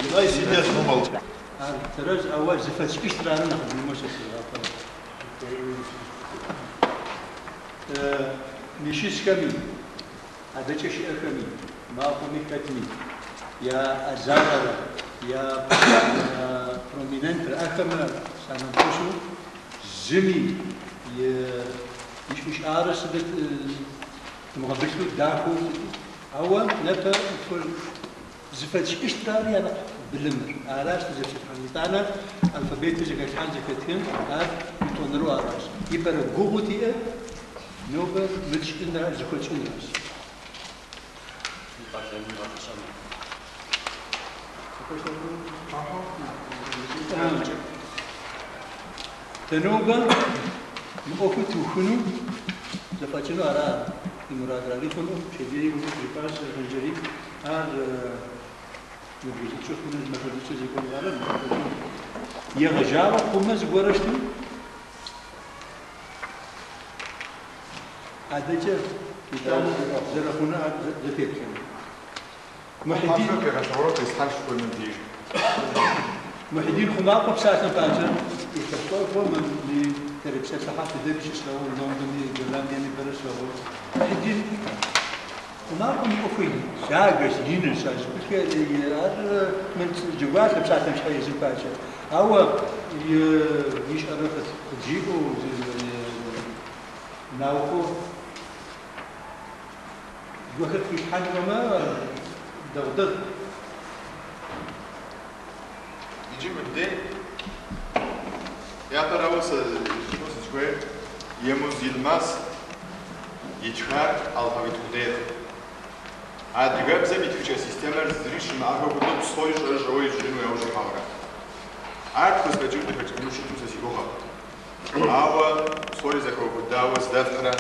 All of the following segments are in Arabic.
لا يسيدي اسمه ترى أول زفت اشترى لنا المؤسسة. نشيس كمي هذا شيء كمي ما قومي كتمي يا أزارة يا prominent أكمل سننتشو زمي مش عارس بت مغبسلو داخل أول نبتة زفتش اشترى أنا بالمر عراس زفت حنيتانا الفابيت زكاة حان زكاتين هاد يتونرو عراس يبقى جوجوتي نوبل مش إنها زكوتش إنها تنوبة مأخذ توخنو زفاتشنو على المراد رالي كلهم شديد ومتركاس رنجري هذا نبغي تشوف من المفروض تشوف يكون غالب يغجاو قمص ورشتو هذا جا يتعلم زرقنا زتير كمان محدين كشورات يستحش كل من دي محدين خناقة بساعة باجر يتفقوا من تربسة صحة تدرس شلون لندني جولندي برس لون محدين خناقة مقفين شاقش دين الشاش بس هذا من جوات بساعة مش حيز باجر أو يشارك تجيبه ناوكو وقت في حد ما دغدغ يجي من دي يا ترى وصل شوي يموز يلمس يتشهر الفابت ودير عاد جاب زي بيتفيش السيستم الزريش معه بدو بصويش رجوي جنو يوجي حمرا عاد بس بجيب بيتفيش كل شيء تمسك يروحه أو صوري زكوا بداوس دفترة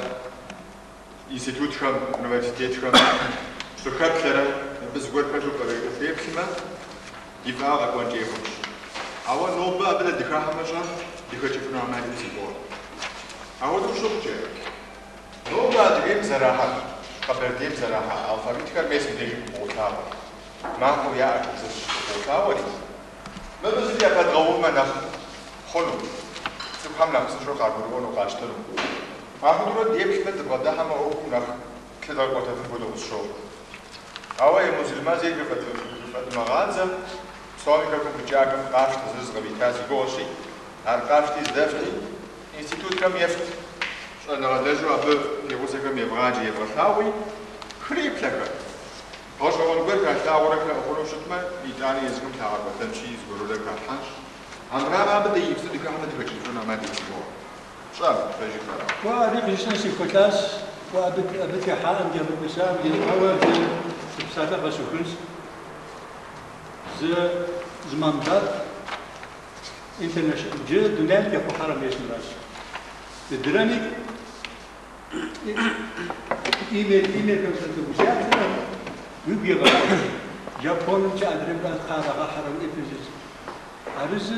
إنستيتوت خم universitet خم شو خبرة بس قول كذا بريء فيه كمان يفعل أكون جيبوش أو نوبة بدل دكاها مجال دكتور فينا ما يدري سبور أو دو شو بجيب نوبة دقيم زراعة قبل دقيم زراعة الفابيت كان بيسم دقيم بوتاو ما هو يا أكيد بوتاوري ما بس اللي أبغى تغوم منه خلو سبحان الله بس شو قاربون وقاشتلو ما هو درو ديبش بده بده هم أو نخ كذا قلت في بدو الشغل أو أي مسلمان زي كفت مغازة صار كم بجاكم قاشت زز غبيتاز يقولشي أرقاشت يزدفتي إنستيتوت كم يفت شو أنا غدجوا أبو يبوس كم يبغاجي يبغاوي خريب لك هاش أول بير كتاورك أقولوا شتما يتاني يزكم تاور بتمشي يزوروا لك حنش أنا ما بدي يفسد كهنا تفكر شو ما بدي يسوي شو بيجي كلام وأنا بيجلس في كلاس وأبدي حالم جنب البسام أول بساعة بسوكنس زمان دار international جه دنيا يكو حرام يسمى راس الدرامي إيميل كم سنة بسيط ويبي غلط جابون جاء دريبان خارج حرام إفنجز عرز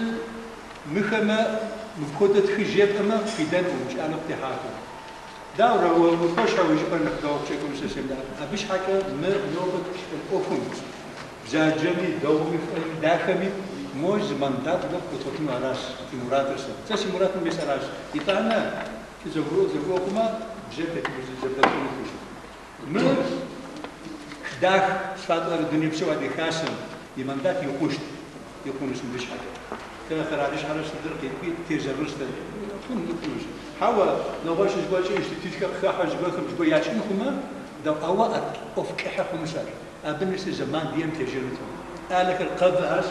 مخما مكودة خجيب أما في دم ومش أنا بتحاكم داورة ومش هو يجبر نقدر شكل سيستم ده أبيش حكى ما نوبة الأوفون زاجمي دومي داخمي موز مندات ده بتوتم راس في مراتس تسي مرات مش راس يتانا زبرو كما جبت من داخ صادر الدنيا بسوا دي خاسم يمندات يقوش يكون اسمه مش حاجة كذا خرادش على صدر كي تجربش ده يكون يقوش حوا نواش جواش إنستيتوت كخاح جواش جوا يعيشون هما ده أوقات أوف كحكم مسار أبنس زمان ديم تجربتهم قالك القبض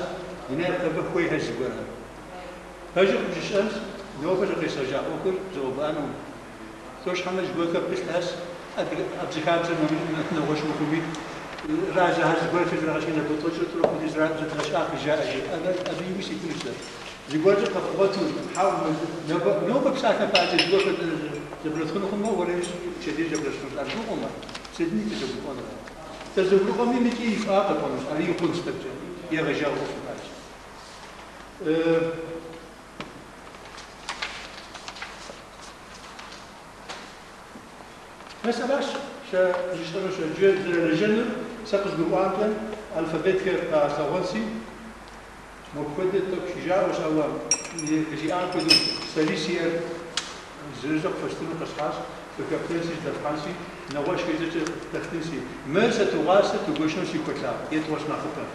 هنا القبض خوي هالزبرة هجر بجشاس نوفر قصة جاء أكل زوبانو توش حمل جواك بس أبزخاب زمان نواش مخمي راجع هالزبرة في الراشين الدكتور تروح مدير زترشاق جاء أبي يمشي كل شيء زبرة قبضتو حاول نوبة بساعة بعد زبرة زبرتكم هم ولا شديد زبرتكم أرجوكم سيدني تزبرون تزبرون مين كي يفاق بونس عليه يكون استبجل يا رجال وفاج مثلاش شاشترو شجير الجنة سقط بالوانكن الفابيت كاساونسي مفيد تبشجار وش أول يجي أنا كده سليسير زرزق فستون قصاص فكابتنسي دفانسي نواش كذا تختنسي مرسى تغاسة تقوشون سي كتلا يتواش ناخذها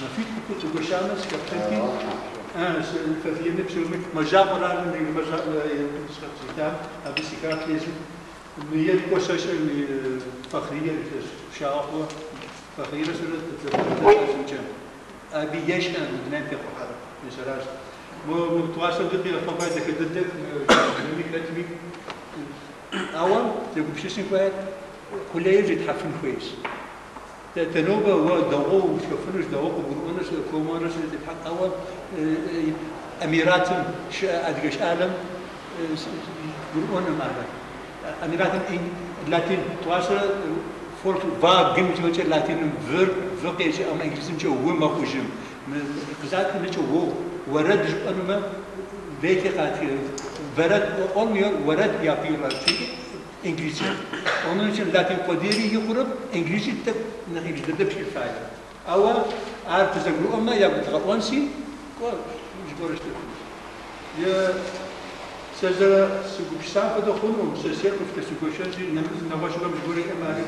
ما في كتب تقوشانس كابتنتي ففي نفسه مجاورة من مجاورة كتاب أبي سكات ليزو مية قصص فخرية شاقوة فخرية سورة أبي يشنا من في الحرب مثلا متواصل ضدي الفقاعة ذيك ضدك ميكراتمي أول تقول بشيء سنقول كل يوم يتحفن كويس تنوبة هو دعوة وشوفناش دعوة وبروناش كوماناش يتحق أول أميرات أدقش عالم برونا معنا أميرات لاتين تواصل فولك فاق جمت وجه لاتين فر إيش أما إنجليزي جو هو ما خوشم قزات نشوا هو ورد أنا ما بيتي قاتل ورد أولمير ورد يا بيرا إنجليزي أنا نشوف لاتين قديري يقرب إنجليزي تب نحن جدد بشيء فايدة أو عارف تزعلوا أما يا بتغطونسي قال مش قرش تفهم يا سجل سكوبشان فدخلهم سير كفت سكوبشان نواش قام جوري أماري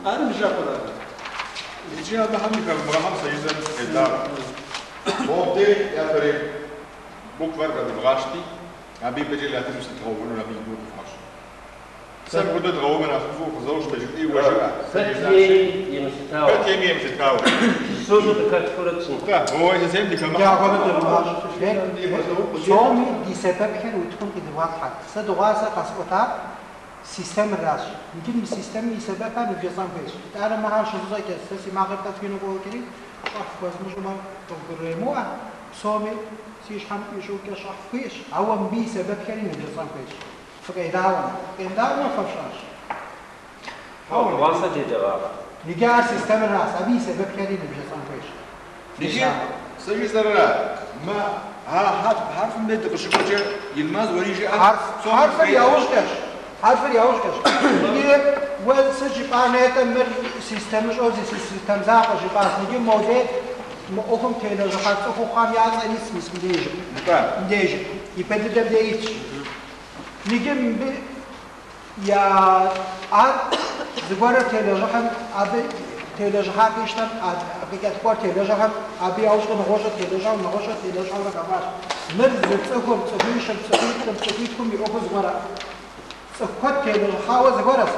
أنا مش أقرأ يجي هذا هم كمرهم سيزن الدار بودي يا فريق بوك ورقة الغاشتي أبي بيجي لا تمشي تغوّن ولا بيجي فاش سام قد تغوّن أنا فوق زوج تجي وجهه فتي يمشتاو فتي يمشتاو سوزو بكاتفورتسن هو يسمى دي كمان سومي دي سبب كان وتكون إذا واضحة سدوغاسة قصوتها سيستم الراش يمكن السيستم يسبب كان في جسم فيش أنا ما هاش زي كذا سي ما غير تفينه بقول كذي شاف كويس مش ما تقول مو سومي سيش هم يشوف كشاف فيش هو بي سبب كان في جسم فيش فكيداون ما فشاش هو واسطة الدوابة نجار سيستم الراس أبي سبب كان في جسم فيش نجي سيجي زرنا ما حرف من الدقشقة يلماز وريجي حرف الياوش كش نجي وسجي بانيتا مر سيستمش أو زي سيستم زاق جي باس نجي موجود مؤخم تيلو جحات أخو خام يعز أنيس مس مديج يبدل دبديش نجي يا عاد زبارة تيلو جحات أبي تيلو جحات يشتم أبي كتبار تيلو جحات أبي أوش نغوش تيلو جحات ركباش مر زبصكم تسويشم يأخذ زبارة سكوت تيلو جحات زبارة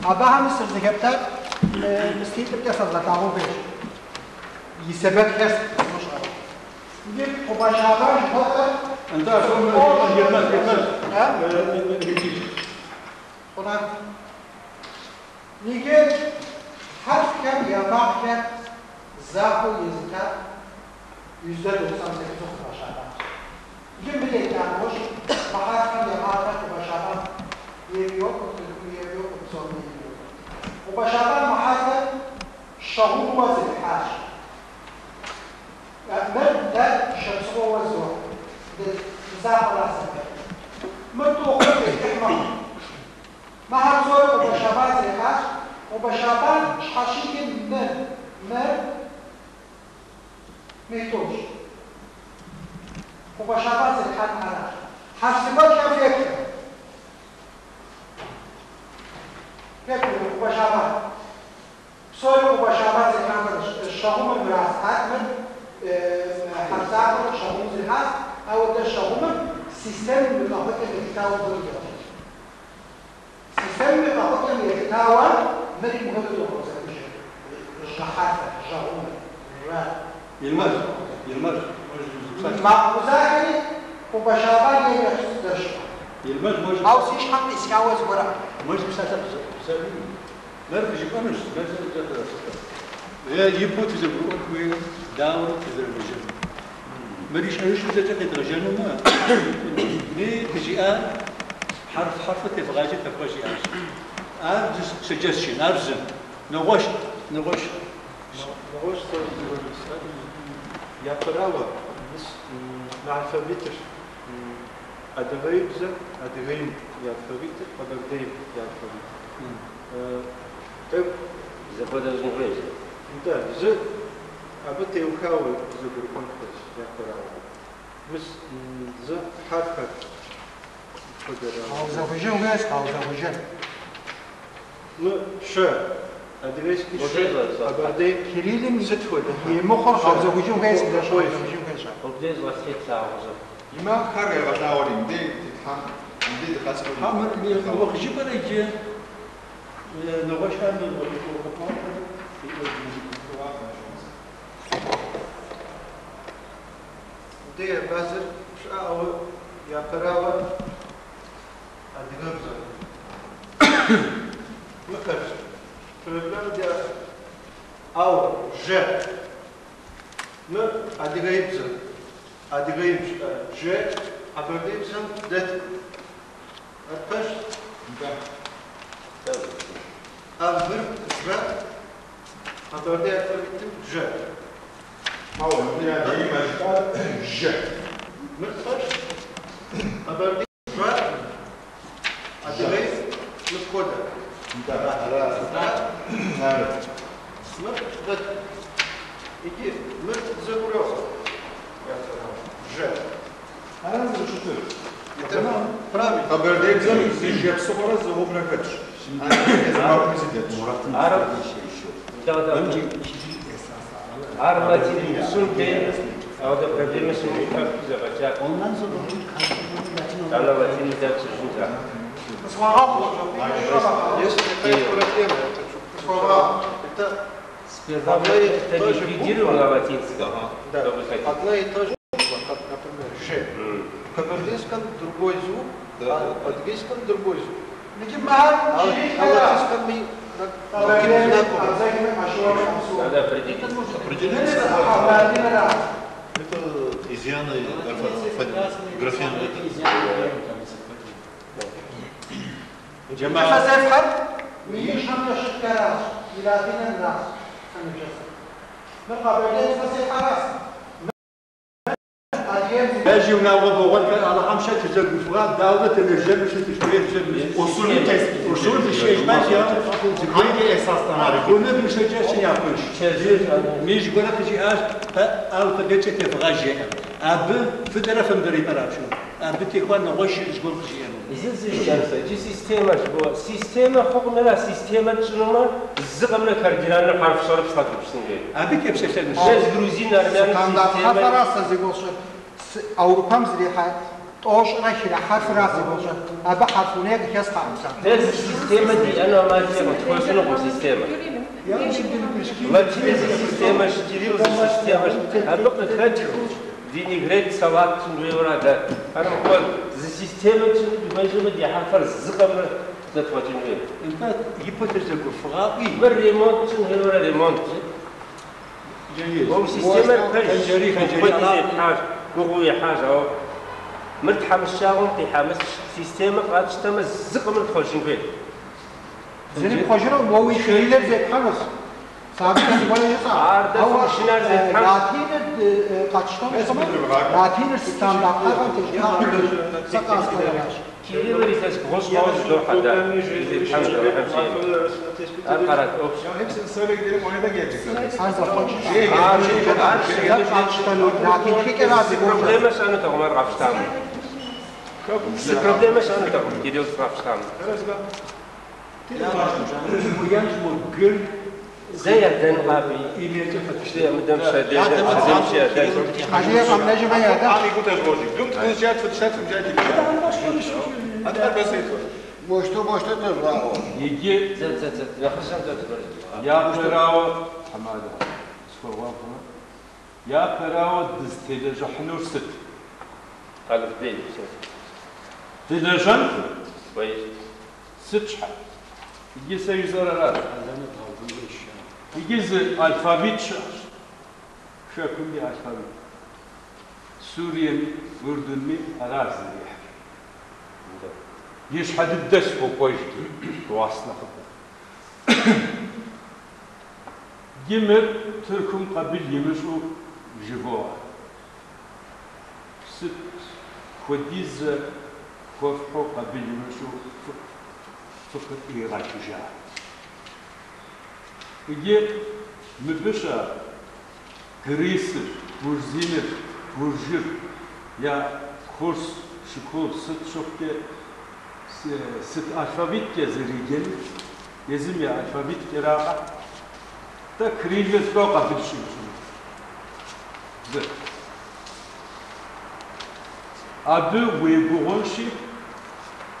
أباها مصر زكبتك مستيت بتصل لتعو بيش يسبب كاس مش عارف نجيب وبشابان بطل أنت أصلاً يلمس قرآن نجيب حرف كم يضع كم زاقو يزكى يزدد وخصام سكتوخ بشابان نجيب مليك يعني وش بحرف كم يضع كم بشابان يبيوك وتصومي وبشابان محاسن شغول وزن حاش مبدأ شمسه وزوه زاق راسك مبدو قلت الإحمر ما هرزول وبشابان زي حاش وبشابان حاشيك من ميتوش وبشابان زي حاش حراش حاسبات كم فكرة وبشابان سوري وبشابان زي حاش الشغوم المراس من حرزات الشغوم زي حاش أو الشغوم سيستم متفق الإحتوى بالجوة سيستم متفق الإحتوى مري مهدد الخصوصية الشحاتة الشغوم يلمس مع مذاكرة وبشابان يحسدش يلمس أو سيش حق إسكاوز ورا مش مسافة سامي لا تجيب أنش لا يبغوا تزبطون كوي داون تزبطون مريش عيش زي تدرجانو ما ليه تجيء حرف تفغاجي تفغاجي أرز suggestion أرزن نغوش يا فراوة مع الفابيتر أدغيب زر أدغيب يا الفابيتر أدغيب يا الفابيتر زبادة زنفيز ده زر أبى تيوكاوي زبر كونفش يا كراو بس ز حرف Hausa-Vision jest, Hausa-Vision. ما شا أدريس كي أبردي Kirilim ست فوت يمخر Hausa-Vision jest, das Hausa-Vision jest. وبديت واسيت ساعة إما خارج غداوري مدي تتحم مدي تخسر حمر وخشي بريجي نغش هم وقفان دي بازر شاو يا كراو أدريس ما كرش فلان دي أو ج ما أدريس أدريس ج أبردي بسم دت أتش أفر ج أبردي أفردي ج ما هو مدير دي مشكل ج مرتش أبردي ج أدريس مسكودة مرت يجي مرت زبروس ج أنا زي شو تقول تمام برافي خبر ديك زي جاب صورة زهوب نكتش أنا بريزيدنت عرب عربتي السلطة أو ده проблемы с ними как захотят. Там латин взять сюда. Если такая проблема, это Это ликвидировано латинского. да, Что вы хотите? одна и та же буква, как, например, Ж. В кабардинском другой звук, а в адыгейском другой звук. Lekin mahal А в Kirill латинском мы Haberler, знакомы. Alzheimer, aşılar, Samsun. Надо определить. Neresi haberler var? Это изъяны графемы. جماعة Nefes efkar, milli şamdaşlık karar, ilatinen ras. من قبل نفس الحرس باجي وناوض وغد على خمسة تزوج فؤاد داوود الرجال مش تشتري أصول الشيء ماشي Hangi esasdan hareket? كنا بنشجع شيء يعملش مش يقول لك شيء أو تبيت تفغاجي أب في طرف مدري مرابشون أب تيكون نغش يقول شيء Изучается, эти системы, система хогнала, система чума, згамна кардинально харф сорб статусный. أبي كيف سيستم Сейчас грузин, армян, standart система. harf zigolsa Avrupam zriha toş rakira harf zigolsa aba harfune kes khamsa Эта система, она математика, вот косвенная система. Математика система, шкирилла система, а только хочу винегрет, салат, чунвеврада. Она вот за систему чунвеврада, где харф згамна статусный. أنت يبتدي تقول فغاقي بالريمونت چونهلورا ريمونت جيد هو سيستم خنجري حاجه قوي حاجه هو مرتحم الشاغل تحمس سيستم قاعد تشتم زق من الخرجين بيه Zeni kojra movi şeyler zek khalas sabit wala yasa Arda şinar zek khalas. latin kaçtan zaman latin standart harf tekrar sakas koyar كيلي وريتاس غوش غوش دو حدا الحمد لله أقرأ أوبشن Hepsini söyle gidelim oraya da gelecekler. Hazır koçun kaçtan latin fikra zigolsa проблема أنا تغمر غفشتام проблема أنا تغمر كيلي غفشتام ويانش مقل زي الدن غابي إيميل زي مدام شادي زي مشي hadiye kamlacı bayada Ani gut разложить. Дум кончать вот сейчас взять. А теперь басейт. boşta da يجي زي يا خشم تقدر يا براو حماده سوغافنا يا براو دستيل جحنور ست قال في تلجن كويس ست شحال يجي سيزور راس يجي الفابيت شو كل الفابيت سوريا اردني اراز يشحد الدس فوق واصله يمر تركم قبل يمشوا جوا ست خديز كوفحو قبل يمشوا فقط إيراك جاء يجي مبشا Грисыр, Гурзиныр, Гуржыр, я курс, школ, шопке, алфавит зеригел, езим я алфавит раға, та крилер тоқ абилшим. Абыл уебуғонши,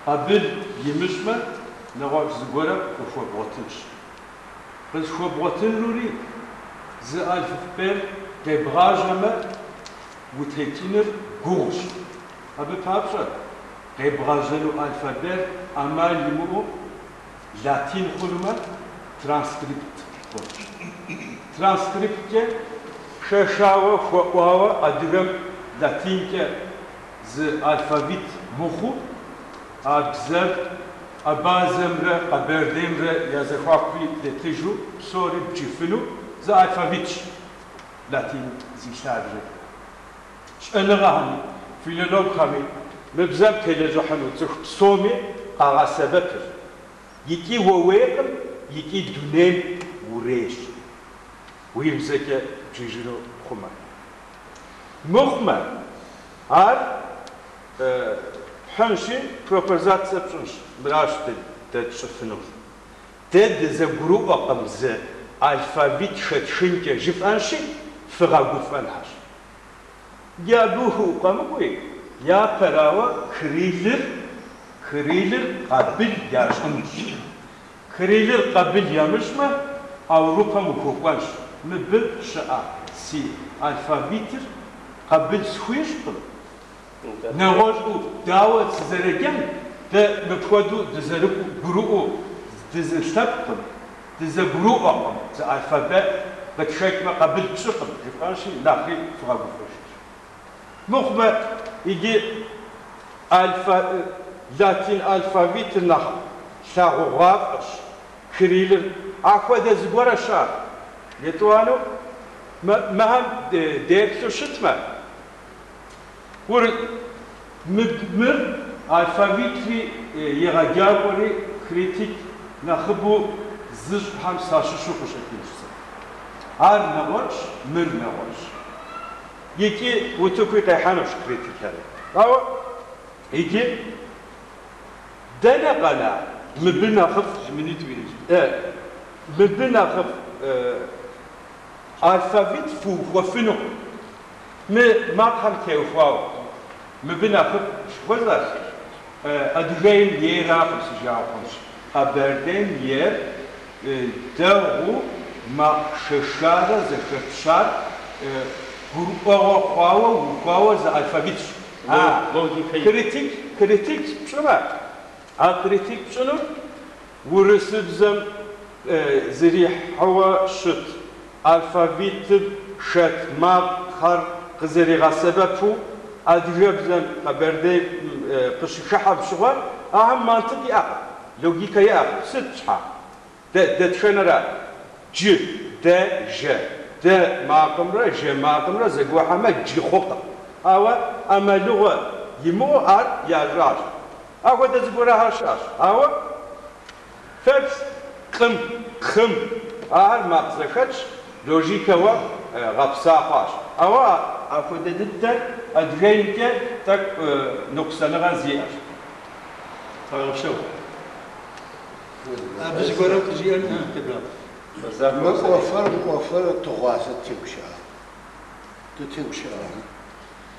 абыл емішмі, нағақ згора уфуабғотынш. Біз уфуабғотын лури, зи алфавбер гебғажамы утекинер гуғш. Абыл папша, гебғажалу алфавбер амал емуғу латин хулма транскрипт. Транскриптке шешава, хуауа, адыгам латинке ز الفابیت مخو ابزر ابازمره قبردمره یا زخواقی لتجو سوری بجفنو ز الفابیت لاتین زیشتره شنغانی فیلولوگ همی مبزم تلزوحنو تخت سومی قاعد سبب یکی وویقم یکی دونم وریش ویمزک جیجرو خما مخمر ар حنشي пропозиция пшунш мраште те шфну те за группа قمز алфавит шетшинке жифанши фрагуфанаш я духу قاموي я парава крилер قبل яшмш крилер قبل ямшма авропа мукуанш мб ша си алфавитер قبل سخويشتم نغوشو دعوة تزرقين ده مبخودو تزرقو قروقو تزرشتبتم تزرقروقم ده الفابet بتشيك ما قبل بشقم يفقانشي لاخي فغابو فشت مخمة يجي لاتين الفابيت نخ شاغو غافش كريلر اخوة ده زغورة شار يتوانو مهم ديكتو شتما ور مر الفابيت في يغاجابوري كريتيك نخبو زج هم ساشو شوكو شكلشسا ار نغوش مر نغوش يكي وتوكي قيحانوش كريتيك هذا او يكي دانا قنا مبنا خف منيت وينج مبنا خف الفابيت فو وفنو ما كان كيفاو مبنا خب شوزاش ادغين يرا بسجاوش ابردين ير دغو ما ششاره زفشار غروبا وقاوا ز الفابيت كريتيك شنو كريتيك شنو ورسبزم زريح هوا شت الفابيت شت ما خر قزريغا سببو ادجبزن خبردي قشحب شغل اهم منطقي اخر لوجيكا يا ست شحا ده تشنرا ج ده ج ده ماقمره ج ماقمره زغوا حما جي خوقه اوا اما لغه يمو ار يا راج اوا ده زغورا هاشاش اوا فت خم ار مقزخش لوجيكا و غبصاقاش اوا اخذ دتر ادغينك تك نقصان غازياش طيب شو بس قررت زيان تبلا وفر تغاسة تمشى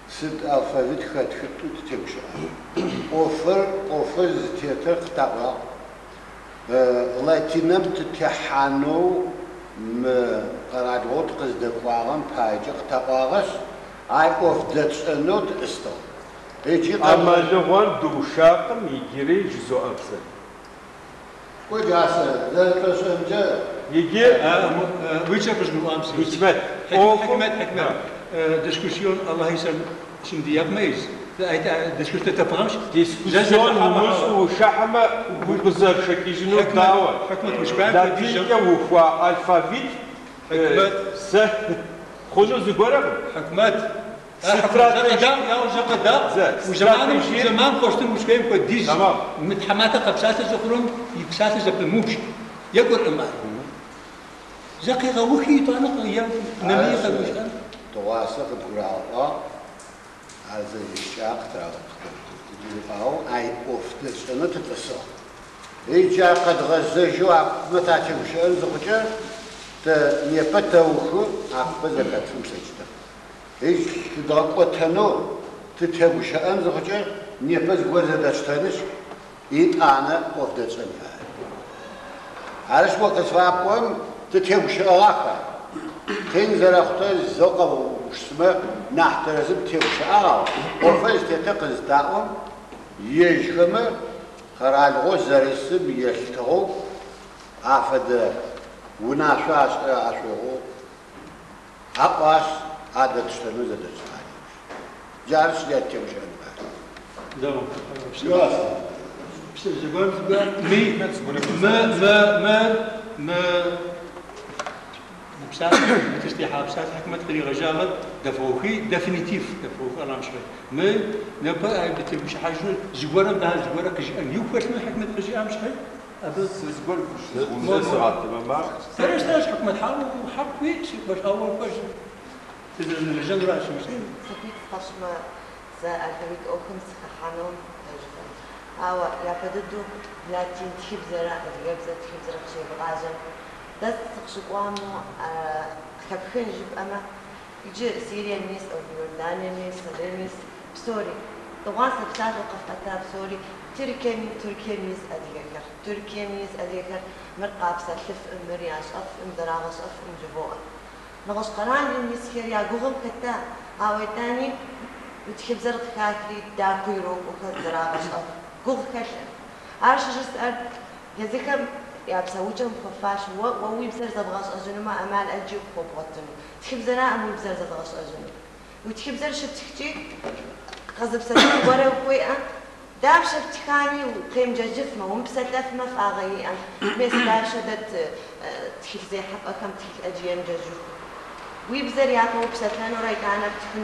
ست الفابيت خدخطو تمشى وفر زتيتر قطعا لاتينم تتحانو قرادوت قصد قواغم بايجق تقاغش اي اوف دتش نوت استو اما لغون دوشاقم يجري جزو ابسل وجاسه ذلك سمجه يجي ويش باش نقول امس حكمت ديسكوسيون الله يسلم شندي يقميز ديسكوسيون تفهمش ديسكوسيون مش وشحمه وبزر شكل جنو دعوه حكمت مش فاهم دقيقه وفوا الفابيت حكمت خذوا زغورا حكمت استراتيجي يا وجقدا وزمان قشتم مش كاين كديز متحماته قبسات زقرون يبسات زقموش يقول اما زقي غوخي طانق يا نمي قدوشان تواصل القراءة هذا الشاق ترى أو أي أفت سنة تتصل إيجا قد غزجوا متى تمشي زوجة تنيبتوه أقبل كتم سجدة إيش تدقوا تتهمش أن زوجة نيبز وزد أشتريش أنا أفت سنة عارش وقت فاقوم تتهمش ألاقة خين زرختار الزوقة وشسمة نحترزم تهمش ألاقة وفاز تتقز داقوم يجمع خرالغو زرسم يشتغو عفد وناشو عشوغو عقاش عادة تشتغل زدر سعادي جارش ليت تمشي عنها دام بس زبان مي ما بسات تستيحا بسات حكمت قري غجامت دفوخي دفنيتيف دفوخ انا مش ما نبا بتمشي حاجه زغوره ده زغوره كجي ان يوفر من حكمت قري مش هي ابد زغور ونسرات تمام ترى حكمت حال وحق في شيء باش اول باش تدري الجندرا شو مش سكيت خشمه سألتك أخم سخانون أو يا بدو لكن تحب زرع تجيب تحب زرع شيء بغاجم ده تخشقوامو خبخن جب أما يجي سوريا الناس أو يوردانيا الناس سوريا الناس بسوري طبعا سبتات وقفتها بسوري تركيا ميز أديكر تركيا ميز أديكر مرقاب سلف مرياش أف مدراغش أف مجبوء نغش قران الميز كيريا جوهم كتا أو تاني بتحب زرع كاكري داكيرو وكدراغش أف جوه كشف عارش جسر يذكر يا بسويتهم خفاش ووي بزر زبغاش أجنو ما أمال أجيب خوبوتنو تحب زنا أمو بزر زبغاش أجنو وتحب زر شبتكتي غزب سنة ورا وقوية داب شبتكاني وقيم ججفمة ومبسلفمة فاغي بس داب شدت تحب زي حب أكم تحب أجيام ججف ويبزر ياكو بسلفان ورايكانا بتكون